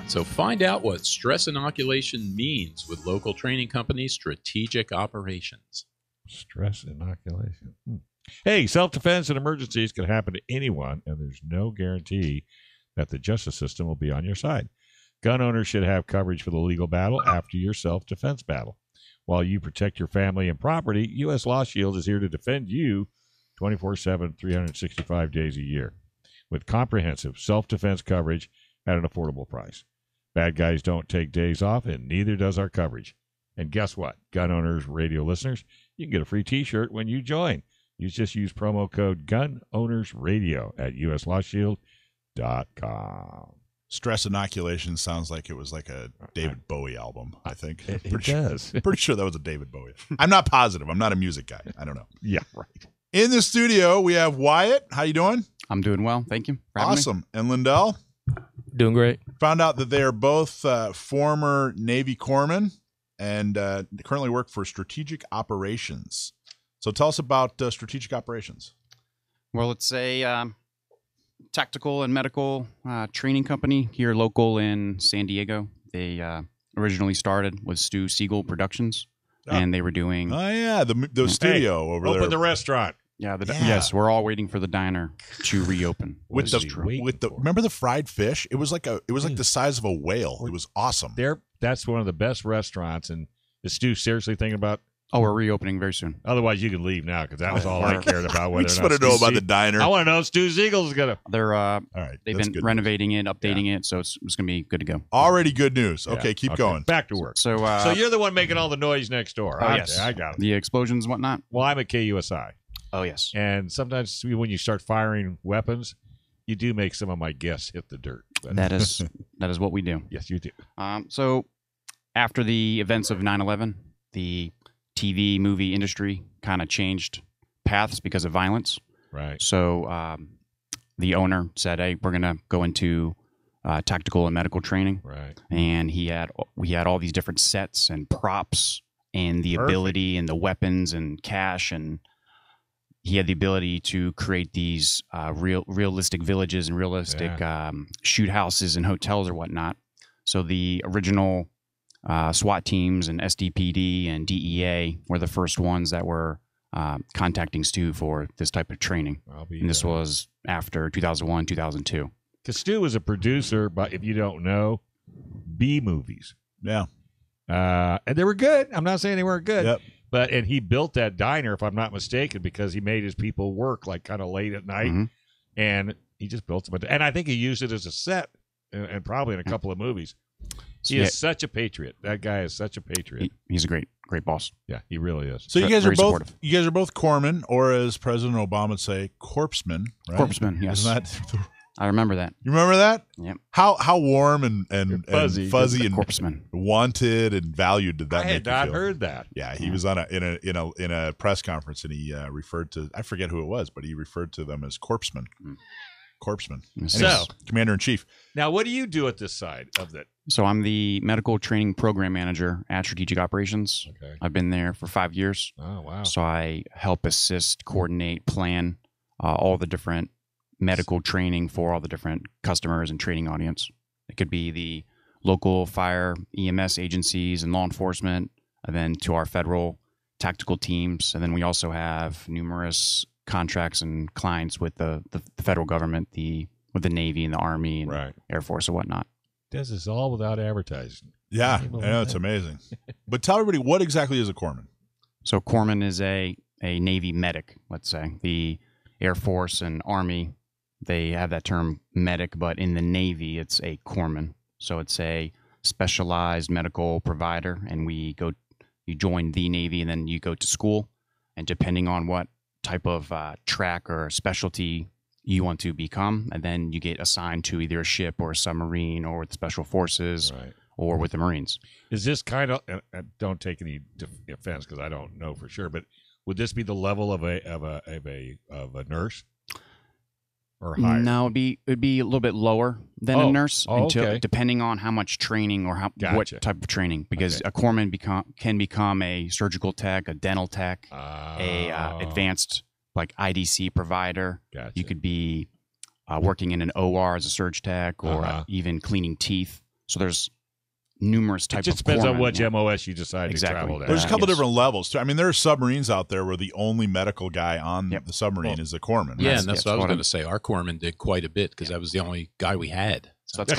So find out what stress inoculation means with local training company Strategic Operations. Stress inoculation. Hey, self-defense and emergencies can happen to anyone, and there's no guarantee that the justice system will be on your side. Gun owners should have coverage for the legal battle after your self-defense battle. While you protect your family and property, U.S. Law Shield is here to defend you 24/7, 365 days a year with comprehensive self-defense coverage at an affordable price. Bad guys don't take days off, and neither does our coverage. And guess what? Gun Owners radio listeners, you can get a free T-shirt when you join. You just use promo code GUNOWNERSRADIO at uslawshield.com. Stress inoculation sounds like it was like a David Bowie album, I think. It does. Pretty sure that was a David Bowie. I'm not positive. I'm not a music guy. I don't know. Yeah, right. In the studio, we have Wyatt. How you doing? I'm doing well. Thank you for having me. Awesome. And Lindell? Doing great. Found out that they are both former Navy corpsmen and currently work for Strategic Operations. So tell us about Strategic Operations. Well, it's a tactical and medical training company here local in San Diego. They originally started with Stu Siegel Productions, and they were doing... Oh, yeah, the studio over there. Open the restaurant. Yeah, yes, we're all waiting for the diner to reopen. With the remember the fried fish? It was like the size of a whale. It was awesome. That's one of the best restaurants. And is Stu seriously thinking about? Oh, we're reopening very soon. Otherwise, you can leave now because that was all I cared about. We just want to know about the diner. I want to know if Stu Siegel's gonna. They're all right. They've been renovating it, updating it, so it's gonna be good to go. Already good news. Okay, keep going. Back to work. So you're the one making all the noise next door. Oh, yes, I got it. The explosions and whatnot. Well, I'm at KUSI. Oh yes. And sometimes when you start firing weapons, you do make some of my guests hit the dirt. That is what we do. Yes, you do. So after the events of 9/11, the TV movie industry kind of changed paths because of violence. Right. So the owner said, "Hey, we're gonna go into tactical and medical training." Right. And we had all these different sets and props and the ability and the weapons and cash, and he had the ability to create these realistic villages and realistic shoot houses and hotels or whatnot. So the original SWAT teams and SDPD and DEA were the first ones that were contacting Stu for this type of training. And this was after 2001, 2002. Because Stu was a producer, but if you don't know, B movies. Yeah. And they were good. I'm not saying they weren't good. Yep. And he built that diner, if I'm not mistaken, because he made his people work like kind of late at night. Mm-hmm. And he just built them. And I think he used it as a set and probably in a couple of movies. He is such a patriot. That guy is such a patriot. He's a great boss. Yeah, he really is. So you guys Very are both supportive. you guys are both corpsmen, or as President Obama would say, corpsmen. Right? Corpsman, yes. Isn't that? I remember that. You remember that? Yep. How warm and fuzzy and Corpsman. wanted and valued did that I make had you not feel? heard that. Yeah, he was on in a press conference, and he referred to, I forget who it was, but he referred to them as corpsmen. Corpsmen. So, Commander in Chief. now what do you do at this side of that? So I'm the medical training program manager at Strategic Operations. Okay. I've been there for 5 years. Oh, wow. So I help assist, coordinate, plan all the different medical training for all the different customers and training audience. It could be the local fire, EMS agencies and law enforcement, and then to our federal tactical teams. And then we also have numerous contracts and clients with the federal government, with the Navy and the Army and Air Force and whatnot. Does this all without advertising. Yeah, I know, it's amazing. But tell everybody, what exactly is a corpsman? So corpsman is a Navy medic, let's say. The Air Force and Army, they have that term medic, but in the Navy, it's a corpsman. So it's a specialized medical provider, and you join the Navy, and then you go to school, and depending on what type of track or specialty you want to become, and then you get assigned to either a ship or a submarine or with special forces or with the Marines. Is this kind of, don't take any offense because I don't know for sure, but would this be the level of a nurse or higher? No, it'd be a little bit lower than a nurse, depending on how much training or what type of training. Because a corpsman can become a surgical tech, a dental tech, a advanced like IDC provider. You could be working in an OR as a surge tech, or even cleaning teeth. So there's numerous types It of just depends on corpsmen, which yeah. MOS you decide to travel down. There's a couple Yes. different levels too. I mean, there are submarines out there where the only medical guy on Yep. the submarine is a corpsman. Yeah, right? and that's what I was going to say. Our corpsman did quite a bit because that was the only guy we had. So that's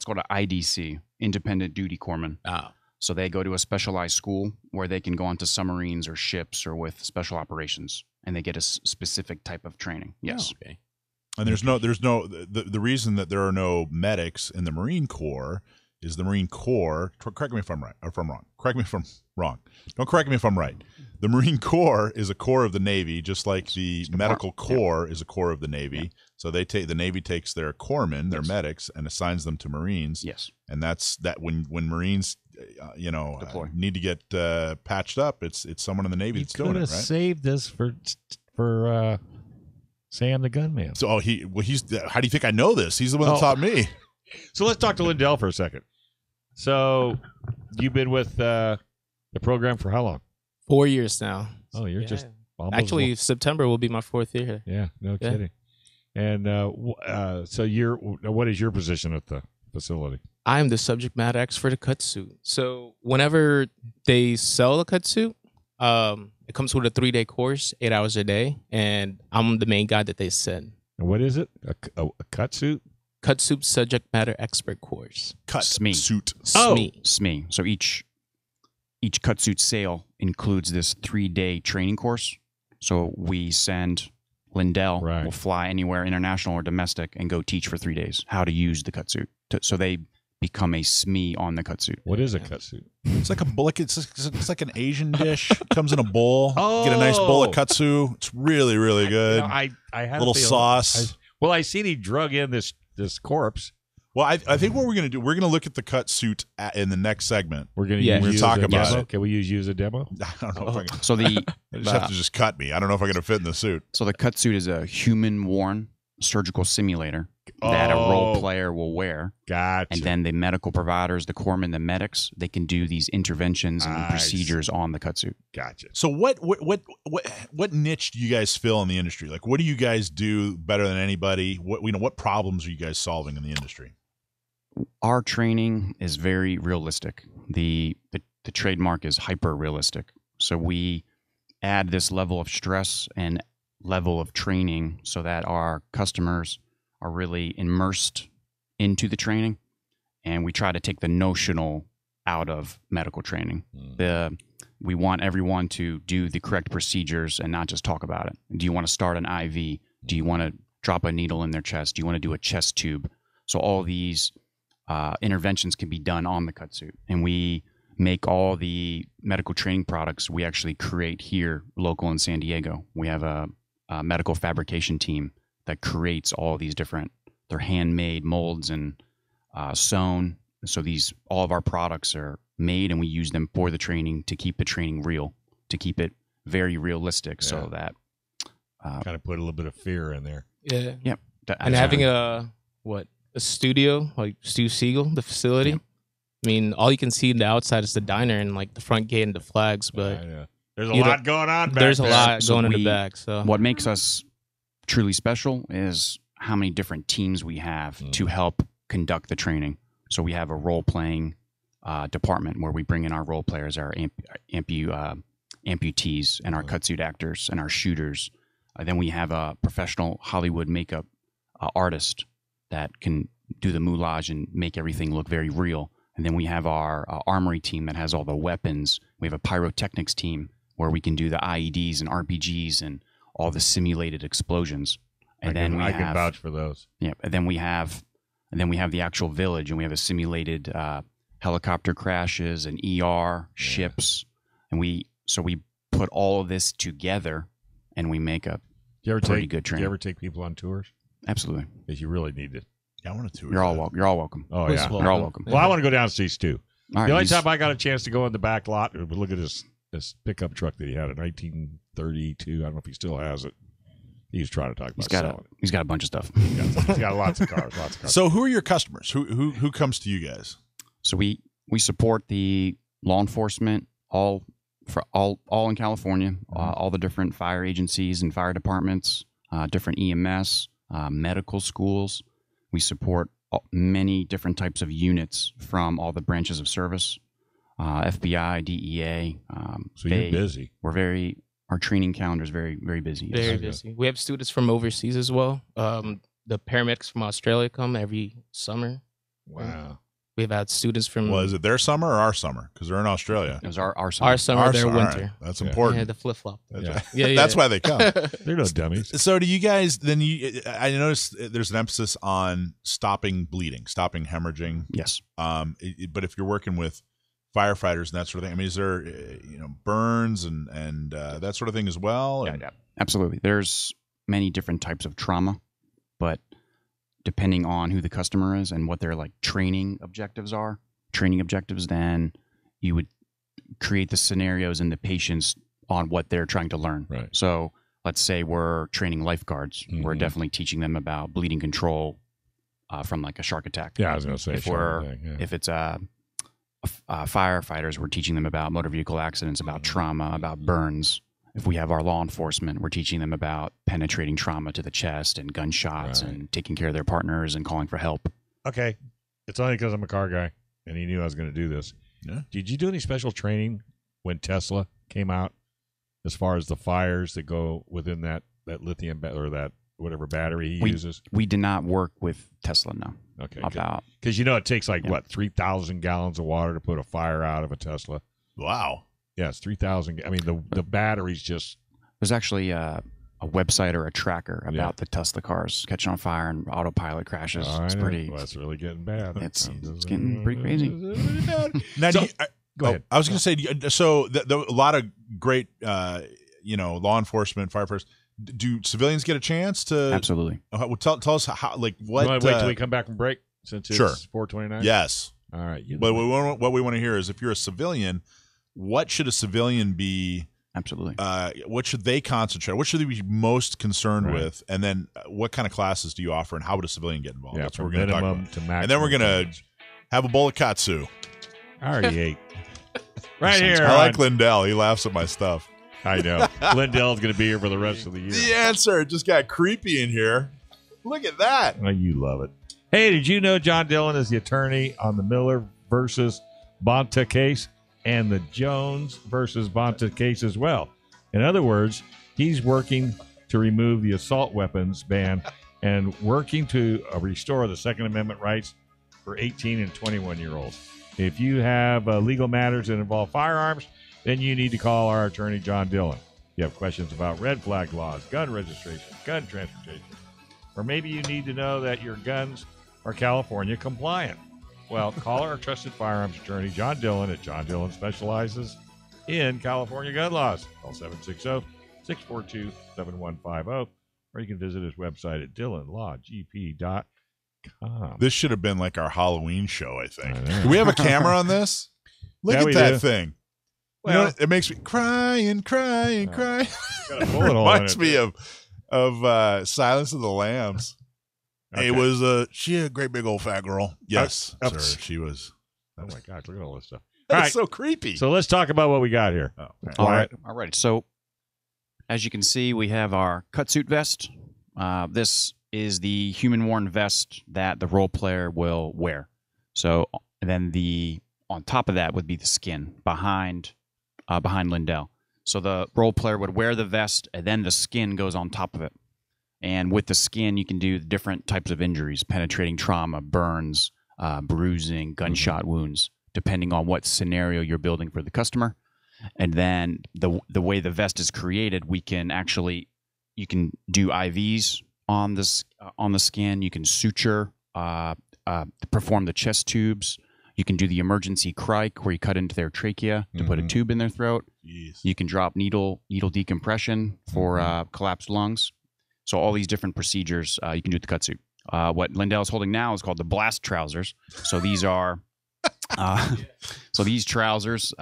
called a IDC, Independent Duty Corpsman. Ah, So they go to a specialized school where they can go onto submarines or ships or with special operations, and they get a specific type of training. Yes. okay. And the reason that there are no medics in the Marine Corps is the Marine Corps. Correct me if I'm right or if I'm wrong. Correct me if I'm wrong. Don't correct me if I'm right. The Marine Corps is a corps of the Navy, just like the medical corps is a corps of the Navy. Yeah. So the Navy takes their corpsmen, their medics, and assigns them to Marines. Yes. And that's that when Marines, Deploy. need to get patched up, it's someone in the Navy You that's doing could it, have right? saved this for Sam the Gunman. So he's. How do you think I know this? He's the one that Oh. taught me. So let's talk to Lindell for a second. So you've been with the program for how long? 4 years now. Oh, you're Yeah. just almost Actually, September will be my 4th year here. yeah, no Yeah. kidding. And so what is your position at the facility? I'm the subject matter expert for the cut suit. So whenever they sell a cut suit, it comes with a 3-day course, 8 hours a day, and I'm the main guy that they send. And what is it? A cut suit? Cut suit subject matter expert course. Cut SME. suit. Oh. SME. SME. So each cut suit sale includes this 3-day training course. So we send Lindell Right. will fly anywhere, international or domestic, and go teach for 3 days how to use the cut suit. So they become a SME on the cut suit. What is a cut suit? It's like it's like an Asian dish. Comes in a bowl. Oh. Get a nice bowl of katsu. It's really, really good. I had Little a feeling- sauce. I seen he drug in this corpse. Well, I think what we're going to do, we're going to look at the cut suit in the next segment. We're going to Yeah. use Talk a about demo. it. Can we use a demo? I don't know if I can. So the I just have to just cut me. I don't know if I'm going to fit in the suit. so the cut suit is a human-worn surgical simulator that a role Oh. player will wear. Gotcha. And then the medical providers, the corpsmen, the medics, they can do these interventions and I procedures on the cut suit. Gotcha. So what niche do you guys fill in the industry? Like, what do you guys do better than anybody? What problems are you guys solving in the industry? Our training is very realistic. The trademark is hyper realistic. So we add this level of stress and level of training so that our customers are really immersed into the training, and we try to take the notional out of medical training. We want everyone to do the correct procedures and not just talk about it. Do you want to start an IV? Do you want to drop a needle in their chest? Do you want to do a chest tube? So all these interventions can be done on the cut suit, and we make all the medical training products we actually create here local in San Diego. We have a medical fabrication team that creates all these they're handmade molds and sewn. So all of our products are made, and we use them for the training to keep the training real, to keep it very realistic, so that kind of put a little bit of fear in there. Yeah. yep. And having a studio, like Stu Siegel, the facility. Yeah. I mean, all you can see in the outside is the diner and like the front gate and the flags, but There's a You lot going on back there's a there. lot So going in the we- back. So What makes us truly special is how many different teams we have to help conduct the training. So we have a role-playing department where we bring in our role players, our amputees, and our cut suit actors, and our shooters. Then we have a professional Hollywood makeup artist that can do the moulage and make everything look very real. And then we have our armory team that has all the weapons. We have a pyrotechnics team where we can do the IEDs and RPGs and all the simulated explosions. And I can vouch for those. Yeah, and then we have the actual village, and we have a simulated helicopter crashes and ER ships, and we put all of this together, and we make a Do you ever pretty take good Do training. you ever take people on tours? Absolutely. Because you really need it. Yeah, I want to tour. You're all welcome. Oh Who's yeah. welcome? You're all welcome. Well, I want to go down and see Stu. All right, The only he's- time I got a chance to go in the back lot, look at this pickup truck that he had in 1932. I don't know if he still has it. He was trying to talk about selling he's got a bunch of stuff. it. He's got lots of cars. So, who are your customers? Who comes to you guys? So we support the law enforcement all in California, all the different fire agencies and fire departments, different EMS, medical schools. We support many different types of units from all the branches of service, FBI, DEA. So you're busy. Our training calendar is very, very busy. Yes. Very busy. We have students from overseas as well. The paramedics from Australia come every summer. Wow. We've had students from. Well, is it their summer or our summer? Because they're in Australia. It was our summer. Our summer, their All winter. right. That's Yeah. important. Yeah, the flip flop. Yeah. That's why they come. They're no dummies. So do you guys then I noticed there's an emphasis on stopping bleeding, stopping hemorrhaging. Yes. But if you're working with firefighters and that sort of thing, I mean, is there burns and that sort of thing as well? Yeah, absolutely. There's many different types of trauma, but depending on who the customer is and what their training objectives are, then you would create the scenarios and the patients on what they're trying to learn. Right. So let's say we're training lifeguards. Mhm. We're definitely teaching them about bleeding control from a shark attack. Yeah, I was going to say. If it's firefighters, we're teaching them about motor vehicle accidents, about trauma, about burns. If we have our law enforcement, we're teaching them about penetrating trauma to the chest and gunshots and taking care of their partners and calling for help. Okay. It's only because I'm a car guy, and he knew I was going to do this. Yeah. Did you do any special training when Tesla came out as far as the fires that go within that lithium or that whatever battery he uses? We did not work with Tesla, no. Okay. Because it takes 3,000 gallons of water to put a fire out of a Tesla. Wow. Yeah, it's 3,000. I mean, the battery's just. There's actually a website or a tracker about the Tesla cars catching on fire and autopilot crashes. It's pretty. Well, it's really getting bad. It's getting pretty crazy. Now, go ahead. I was going to say, so a lot of great, law enforcement, firefighters. Do civilians get a chance to? Absolutely. Well, tell us how, what. You want to wait till we come back from break since it's 4:29? Yes. All right. But what we want to hear is if you're a civilian, what should a civilian be? Absolutely. What should they concentrate? What should they be most concerned with? And then what kind of classes do you offer, and how would a civilian get involved? Yeah, that's what we're going to talk about. To maximum. And then we're going to have a bowl of katsu. I already ate. Right here. I like Lindell. He laughs at my stuff. I know. Lindell's going to be here for the rest of the year. The answer just got creepy in here. Look at that. Oh, you love it. Hey, did you know John Dillon is the attorney on the Miller versus Bonta case and the Jones versus Bonta case as well? In other words, he's working to remove the assault weapons ban and working to restore the Second Amendment rights for 18 and 21-year-olds. If you have legal matters that involve firearms, then you need to call our attorney, John Dillon. If you have questions about red flag laws, gun registration, gun transportation, or maybe you need to know that your guns are California compliant. Well, call our trusted firearms attorney, John Dillon, at John Dillon Specializes in California gun laws. Call 760-642-7150, or you can visit his website at dillonlawgp.com. This should have been like our Halloween show, I think. Do we have a camera on this? Look at we that do. thing. Well, it makes me crying. Got a bullet hole in Reminds it. me of Silence of the Lambs. Okay. It was she a great big old fat girl. Yes, sir. She was. Oh my gosh, look at all this stuff. That's All right. so creepy. So let's talk about what we got here. Oh, okay. All right. So, as you can see, we have our cutsuit vest. This is the human-worn vest that the role player will wear. So, then on top of that would be the skin behind Lindell. So the role player would wear the vest, and then the skin goes on top of it. And with the skin, you can do different types of injuries: penetrating trauma, burns, bruising, gunshot wounds, depending on what scenario you're building for the customer. And then the way the vest is created, you can do IVs on the skin. You can suture, perform the chest tubes. You can do the emergency crike, where you cut into their trachea to put a tube in their throat. Jeez. You can drop needle decompression for collapsed lungs. So all these different procedures you can do with the cutsuit. What Lindell is holding now is called the blast trousers. So these are these trousers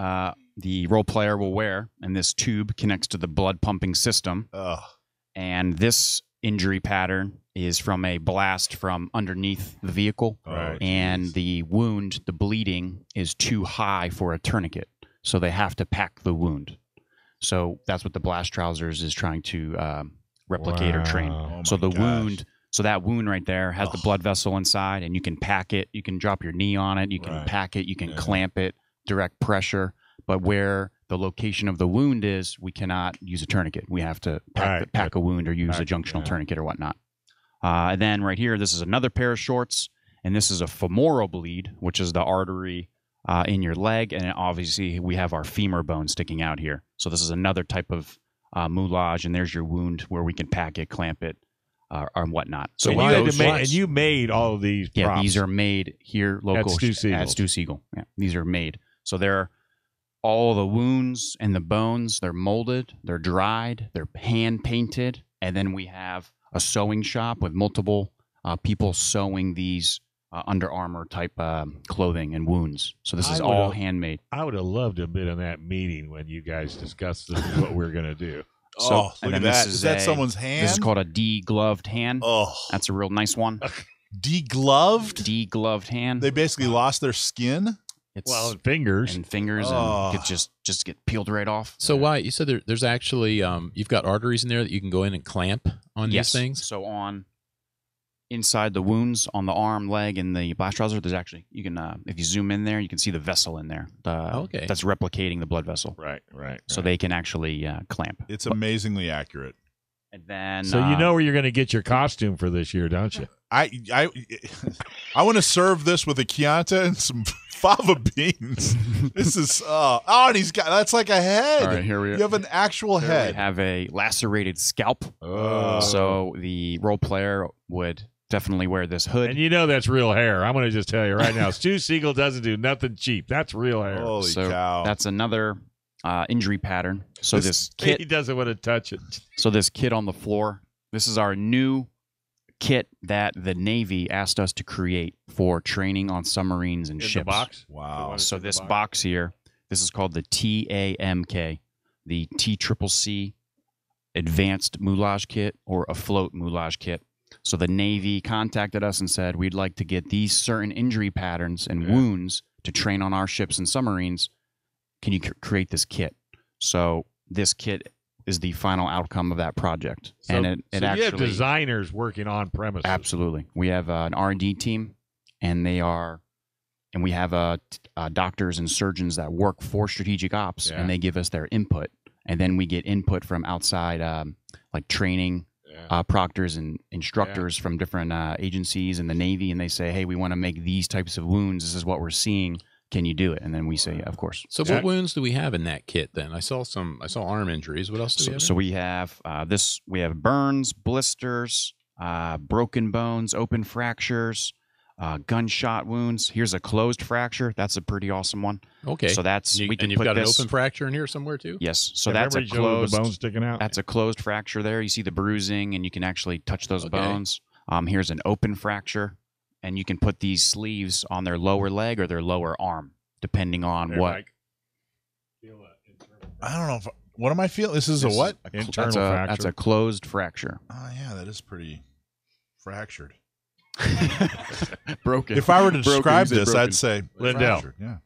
the role player will wear, and this tube connects to the blood pumping system. Ugh. And this injury pattern is from a blast from underneath the vehicle. Oh, And the wound, the bleeding, is too high for a tourniquet. So they have to pack the wound. So that's what the blast trousers is trying to replicate or train. Oh So my the gosh. wound So that wound right there has the blood vessel inside, and you can pack it. You can drop your knee on it. You can pack it. You can clamp it, direct pressure. But where the location of the wound is, we cannot use a tourniquet. We have to pack a wound or use a junctional tourniquet or whatnot. And then right here, this is another pair of shorts, and this is a femoral bleed, which is the artery in your leg. And obviously, we have our femur bone sticking out here. So this is another type of moulage, and there's your wound where we can pack it, clamp it, or whatnot. So you made all of these props. Yeah, these are made here local at Stu Siegel. Yeah, these are made. So they're all the wounds and the bones, they're molded, they're dried, they're hand painted, and then we have a sewing shop with multiple people sewing these Under Armour type clothing and wounds. So this is all handmade. I would have loved to have been in that meeting when you guys discussed this is what we're going to do. So, look at that. Is that someone's hand? This is called a degloved hand. Oh. That's a real nice one. Degloved? Degloved hand. They basically lost their skin? Fingers. And fingers and could just get peeled right off. So Wyatt, you said there's actually you've got arteries in there that you can go in and clamp on these things? So on inside the wounds on the arm, leg, and the blast trouser, there's actually, you can if you zoom in there, you can see the vessel in there. That's replicating the blood vessel. Right. So they can actually clamp. It's amazingly accurate. And then so you know where you're going to get your costume for this year, don't you? I want to serve this with a Chianti and some fava beans. This is and he's got that's like a head. All right, here we are. You have an actual head. We have a lacerated scalp. So the role player would definitely wear this hood. And you know that's real hair. I'm going to just tell you right now. Stu Siegel doesn't do nothing cheap. That's real hair. Holy cow. That's another injury pattern. So this kit, he doesn't want to touch it. So this kit on the floor, this is our new kit that the Navy asked us to create for training on submarines and ships. The box? Wow. So this box here, this is called the TAMK, the TCCC Advanced Moulage Kit or Afloat Moulage Kit. So the Navy contacted us and said, we'd like to get these certain injury patterns and wounds to train on our ships and submarines. Can you create this kit? So this kit is the final outcome of that project. So, and it actually, you have designers working on premises. Absolutely. We have an R&D team, and we have doctors and surgeons that work for strategic ops, and they give us their input. And then we get input from outside like training proctors and instructors from different agencies in the Navy, and they say, hey, we want to make these types of wounds. This is what we're seeing. Can you do it? And then we say, yeah, of course. So what wounds do we have in that kit then? I saw arm injuries. What else do we have? So we have we have burns, blisters, broken bones, open fractures, gunshot wounds. Here's a closed fracture. That's a pretty awesome one. Okay. So that's and you've got an open fracture in here somewhere too? Yes. So that's a closed, the bone sticking out. That's a closed fracture there. You see the bruising and you can actually touch those bones. Here's an open fracture. And you can put these sleeves on their lower leg or their lower arm, depending on what. Mike. I don't know. What am I feeling? This is a what? Internal fracture. That's a closed fracture. Oh, yeah, that is pretty fractured. Broken. If I were to describe this, I'd say Lindell,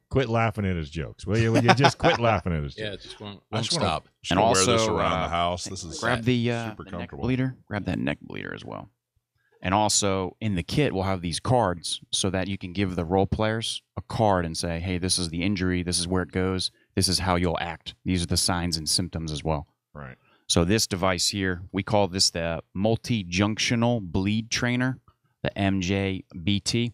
quit laughing at his jokes. Will you just quit laughing at his jokes? Yeah, it just won't stop. And also, wear this around the house. This is grab the super neck bleeder. Grab that neck bleeder as well. And also in the kit, we'll have these cards so that you can give the role players a card and say, hey, this is the injury. This is where it goes. This is how you'll act. These are the signs and symptoms as well. Right. So this device here, we call this the Multi-Junctional Bleed Trainer, the MJBT.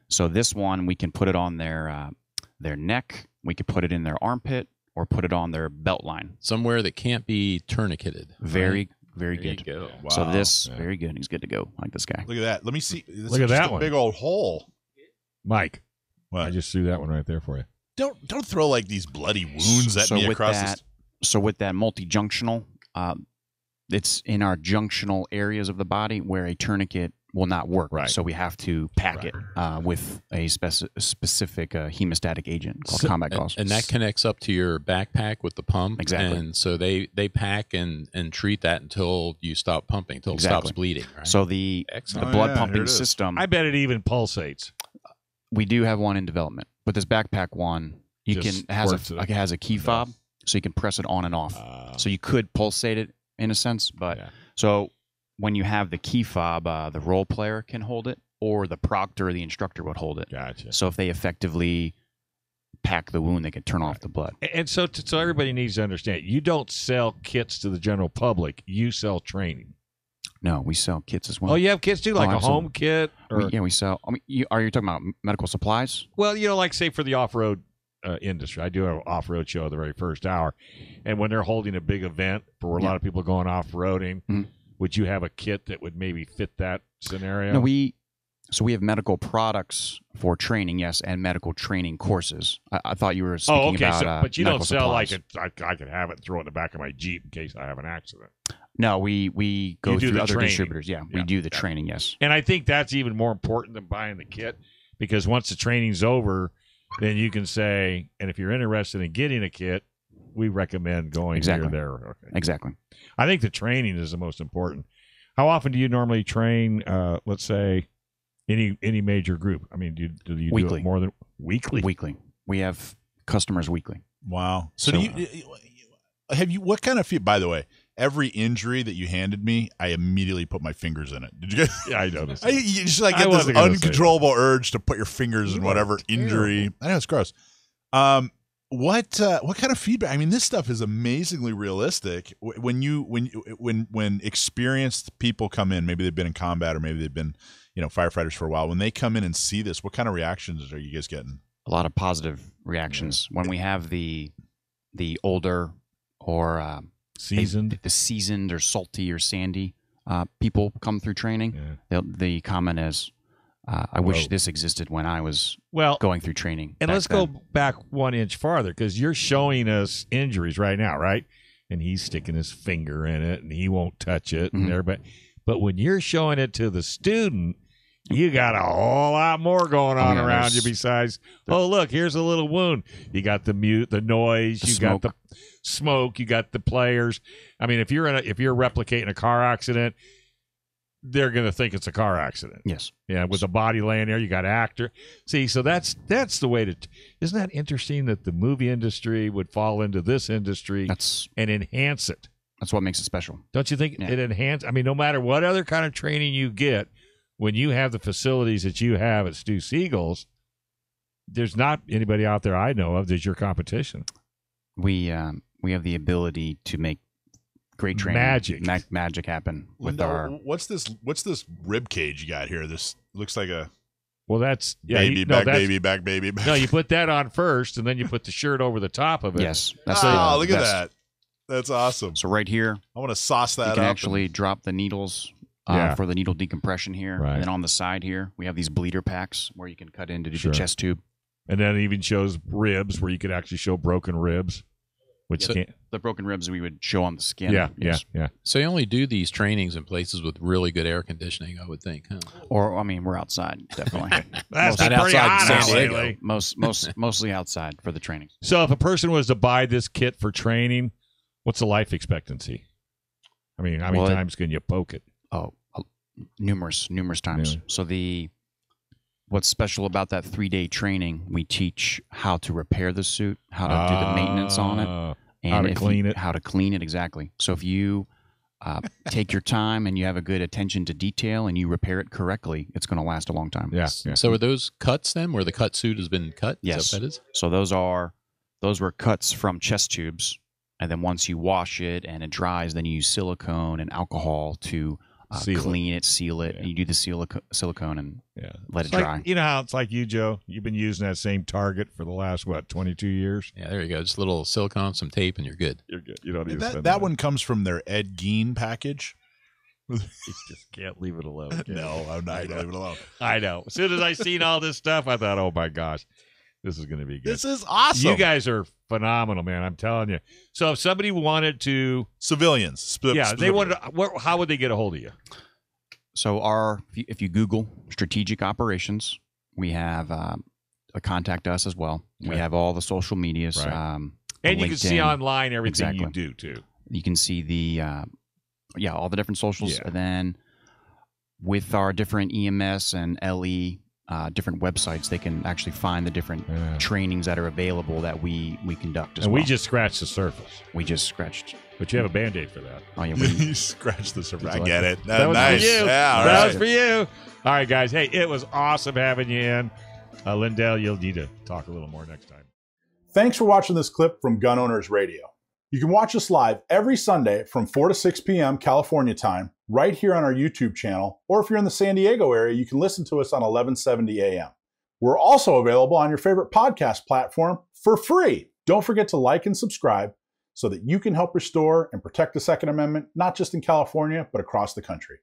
So this one, we can put it on their neck. We could put it in their armpit or put it on their belt line. Somewhere that can't be tourniqueted. Very there good. You go. Wow. So this, very good. He's good to go, like this guy. Look at that. Let me see. Look at that one. Big old hole. Mike, what? I just threw that one right there for you. Don't throw like these bloody wounds at me across this. So with that multi-junctional, it's in our junctional areas of the body where a tourniquet will not work. Right. So we have to pack it with a specific hemostatic agent called combat gauze. And that connects up to your backpack with the pump. Exactly. And so they pack and treat that until you stop pumping, until it stops bleeding. Right? So the blood pumping system. I bet it even pulsates. We do have one in development, but this backpack one, it has a key fob, so you can press it on and off. So you could pulsate it in a sense, but so when you have the key fob, the role player can hold it, or the proctor or the instructor would hold it. Gotcha. So if they effectively pack the wound, they can turn off the blood. And so everybody needs to understand, you don't sell kits to the general public. You sell training. No, we sell kits as well. Oh, you have kits too, like a absolutely. home kit? Or, We sell. I mean, are you talking about medical supplies? well, like say for the off-road industry. I do an off-road show the very first hour. And when they're holding a big event for a lot of people going off-roading, would you have a kit that would maybe fit that scenario? No, we have medical products for training, yes, and medical training courses. I thought you were speaking about but you don't sell supplies. like I could have it and throw it in the back of my Jeep in case I have an accident. No, we go You do through the other training. distributors. Yeah, we do the training, yes. And I think that's even more important than buying the kit, because once the training's over, then you can say, and if you're interested in getting a kit, we recommend going here or there. Okay. Exactly. I think the training is the most important. How often do you normally train, let's say, any major group? I mean, do you Weekly. do it more than weekly? Weekly. We have customers weekly. Wow. So do you what kind of by the way, every injury that you handed me, I immediately put my fingers in it. Did you guys? Yeah, I noticed. You just like get this uncontrollable urge to put your fingers in whatever injury. I know it's gross. What kind of feedback? I mean, this stuff is amazingly realistic. When experienced people come in, maybe they've been in combat or maybe they've been, firefighters for a while. When they come in and see this, what kind of reactions are you guys getting? A lot of positive reactions when we have the older or seasoned, the seasoned or salty or sandy people come through training. The comment is, I wish this existed when I was going through training. And let's go back 1 inch farther, because you're showing us injuries right now, right? And he's sticking his finger in it, and he won't touch it, and everybody. But when you're showing it to the student, you got a whole lot more going on around you besides, look, here's a little wound. You got the noise, you got the smoke, you got the players. I mean, if you're replicating a car accident, they're going to think it's a car accident. Yes. Yeah, with the body laying there, you got actor. See, so that's the way to. Isn't that interesting that the movie industry would fall into this industry and enhance it? That's what makes it special. Don't you think it enhances? I mean, no matter what other kind of training you get, when you have the facilities that you have at Stu Siegel's, there's not anybody out there I know of that's your competition. We have the ability to make great training magic happen with our. What's this rib cage you got here? This looks like a. Well, that's baby back. No, you put that on first, and then you put the shirt over the top of it. Yes. Look at that. That's awesome. So right here, I want to sauce that up. You can actually drop the needles for the needle decompression here. Right. And then on the side here, we have these bleeder packs where you can cut into the chest tube. And then it even shows ribs where you could actually show broken ribs. The broken ribs we would show on the skin. Yeah. So you only do these trainings in places with really good air conditioning, I would think, huh? Or, I mean, we're outside, definitely. That's pretty hot in San Diego. Mostly outside for the training. So if a person was to buy this kit for training, what's the life expectancy? I mean, how many times can you poke it? Oh, numerous times. Yeah. So what's special about that 3-day training, we teach how to repair the suit, how to do the maintenance on it, and how to clean it, exactly. So if you take your time and you have a good attention to detail and you repair it correctly, it's going to last a long time. Yeah. So are those cuts then, where the cut suit has been cut? Yes. Is that what that is? So those were cuts from chest tubes, and then once you wash it and it dries, then you use silicone and alcohol to clean it, seal it, and you do the silicone and let it dry. You know how it's like you, Joe? You've been using that same target for the last, 22 years? Yeah, there you go. Just a little silicone, some tape, and you're good. You're good. You don't need that one comes from their Ed Gein package. You just can't leave it alone. No, I'm not going to leave it alone. I know. As soon as I seen all this stuff, I thought, oh, my gosh, this is going to be good. This is awesome. You guys are phenomenal, man. I'm telling you. So if somebody wanted to... Civilians. They wanted to, how would they get a hold of you? So if you Google strategic operations, we have contact us as well. Okay. We have all the social medias. Right. And you can see online everything you do, too. You can see all the different socials. Yeah. And then with our different EMS and LE different websites, they can actually find the different trainings that are available that we conduct as And well. we just scratched the surface. We just scratched. But you have a Band-Aid for that. Oh, yeah, You scratch the surface. I get it. That was Nice. for you. Yeah, all that right. was for you. All right, guys. Hey, it was awesome having you in. Lindell, you'll need to talk a little more next time. Thanks for watching this clip from Gun Owners Radio. You can watch us live every Sunday from 4 to 6 p.m. California time, right here on our YouTube channel, or if you're in the San Diego area, you can listen to us on 1170 a.m. We're also available on your favorite podcast platform for free. Don't forget to like and subscribe so that you can help restore and protect the Second Amendment, not just in California, but across the country.